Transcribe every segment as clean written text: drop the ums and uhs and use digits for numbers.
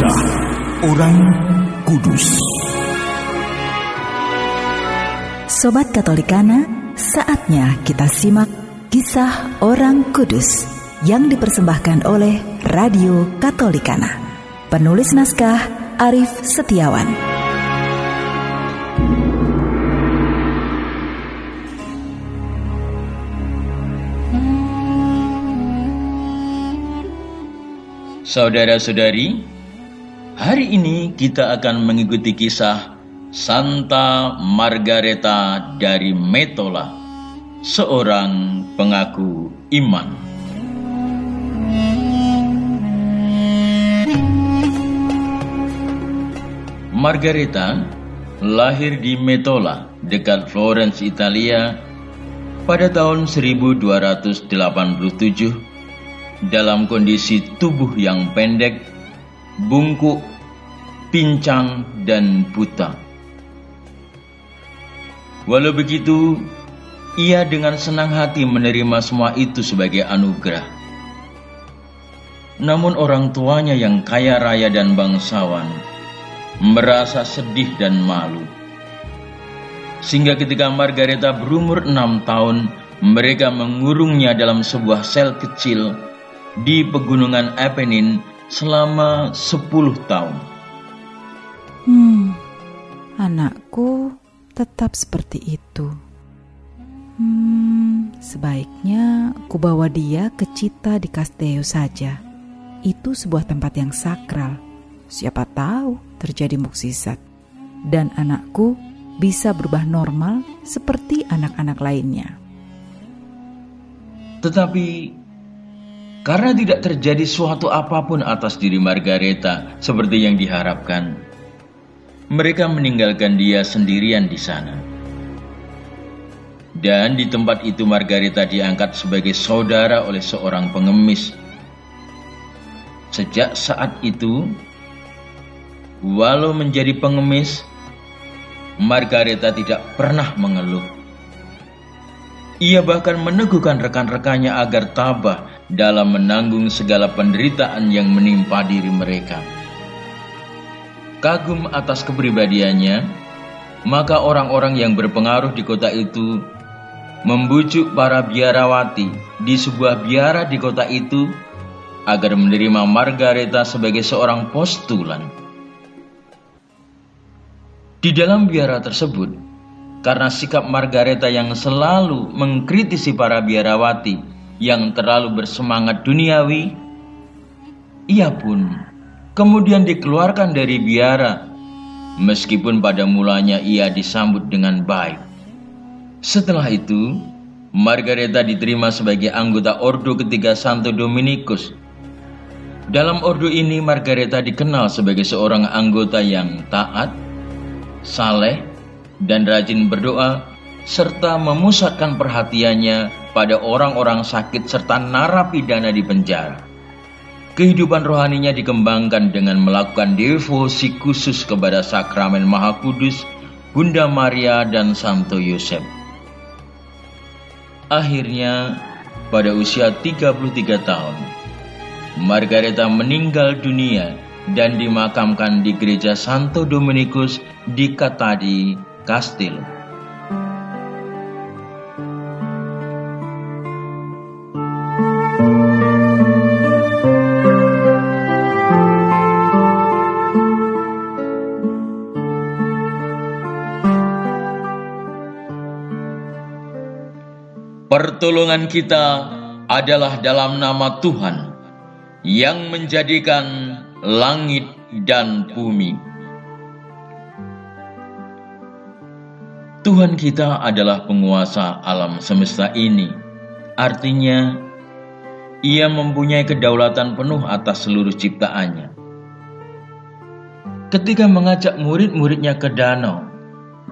Kisah Orang Kudus. Sobat Katolikana, saatnya kita simak Kisah Orang Kudus yang dipersembahkan oleh Radio Katolikana. Penulis naskah Arif Setiawan. Saudara-saudari, hari ini kita akan mengikuti kisah Santa Margareta dari Mettola, seorang pengaku iman. Margareta lahir di Mettola, dekat Florence, Italia, pada tahun 1287 dalam kondisi tubuh yang pendek, bungkuk, pincang, dan buta. Walau begitu, ia dengan senang hati menerima semua itu sebagai anugerah. Namun orang tuanya yang kaya raya dan bangsawan merasa sedih dan malu. Sehingga ketika Margareta berumur 6 tahun, mereka mengurungnya dalam sebuah sel kecil di pegunungan Apennin selama 10 tahun. Anakku tetap seperti itu. Sebaiknya ku bawa dia ke Città di Castello saja. Itu sebuah tempat yang sakral. Siapa tahu terjadi mukjizat dan anakku bisa berubah normal seperti anak-anak lainnya. Tetapi karena tidak terjadi suatu apapun atas diri Margareta seperti yang diharapkan, mereka meninggalkan dia sendirian di sana. Dan di tempat itu Margareta diangkat sebagai saudara oleh seorang pengemis. Sejak saat itu, walau menjadi pengemis, Margareta tidak pernah mengeluh. Ia bahkan meneguhkan rekan-rekannya agar tabah dalam menanggung segala penderitaan yang menimpa diri mereka. Kagum atas kepribadiannya, maka orang-orang yang berpengaruh di kota itu membujuk para biarawati di sebuah biara di kota itu agar menerima Margareta sebagai seorang postulan. Di dalam biara tersebut, karena sikap Margareta yang selalu mengkritisi para biarawati yang terlalu bersemangat duniawi, ia pun kemudian dikeluarkan dari biara, meskipun pada mulanya ia disambut dengan baik. Setelah itu, Margareta diterima sebagai anggota ordo ketiga Santo Dominikus. Dalam ordo ini, Margareta dikenal sebagai seorang anggota yang taat, saleh, dan rajin berdoa, serta memusatkan perhatiannya pada orang-orang sakit serta narapidana di penjara. Kehidupan rohaninya dikembangkan dengan melakukan devosi khusus kepada Sakramen Maha Kudus, Bunda Maria, dan Santo Yosef. Akhirnya, pada usia 33 tahun, Margareta meninggal dunia dan dimakamkan di gereja Santo Dominikus di Città di Castello. Pertolongan kita adalah dalam nama Tuhan yang menjadikan langit dan bumi. Tuhan kita adalah penguasa alam semesta ini. Artinya, Ia mempunyai kedaulatan penuh atas seluruh ciptaannya. Ketika mengajak murid-muridnya ke danau,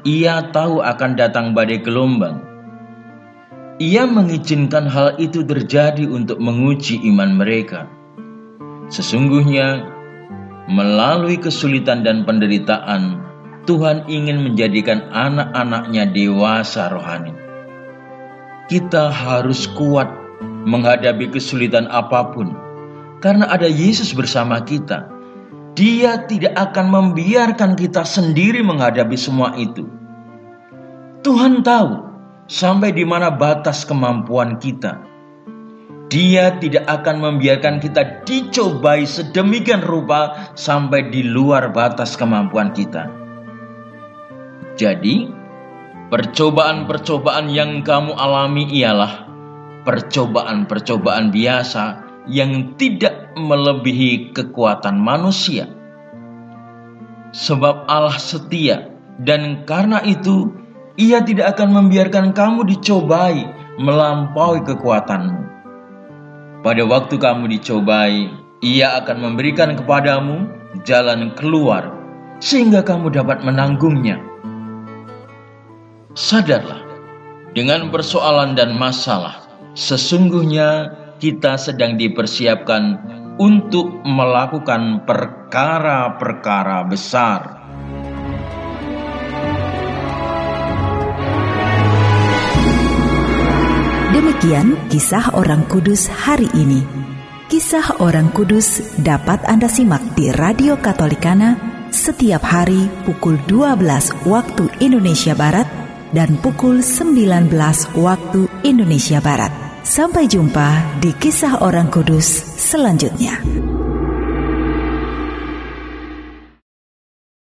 Ia tahu akan datang badai gelombang. Ia mengizinkan hal itu terjadi untuk menguji iman mereka. Sesungguhnya, melalui kesulitan dan penderitaan, Tuhan ingin menjadikan anak-anaknya dewasa rohani. Kita harus kuat menghadapi kesulitan apapun, karena ada Yesus bersama kita, Dia tidak akan membiarkan kita sendiri menghadapi semua itu. Tuhan tahu sampai di mana batas kemampuan kita. Dia tidak akan membiarkan kita dicobai sedemikian rupa sampai di luar batas kemampuan kita. Jadi, percobaan-percobaan yang kamu alami ialah percobaan-percobaan biasa yang tidak melebihi kekuatan manusia. Sebab Allah setia, dan karena itu Ia tidak akan membiarkan kamu dicobai melampaui kekuatanmu. Pada waktu kamu dicobai, Ia akan memberikan kepadamu jalan keluar, sehingga kamu dapat menanggungnya. Sadarlah, dengan persoalan dan masalah, sesungguhnya kita sedang dipersiapkan untuk melakukan perkara-perkara besar. Demikian kisah orang kudus hari ini. Kisah orang kudus dapat Anda simak di Radio Katolikana setiap hari pukul 12 waktu Indonesia Barat dan pukul 19 waktu Indonesia Barat. Sampai jumpa di kisah orang kudus selanjutnya.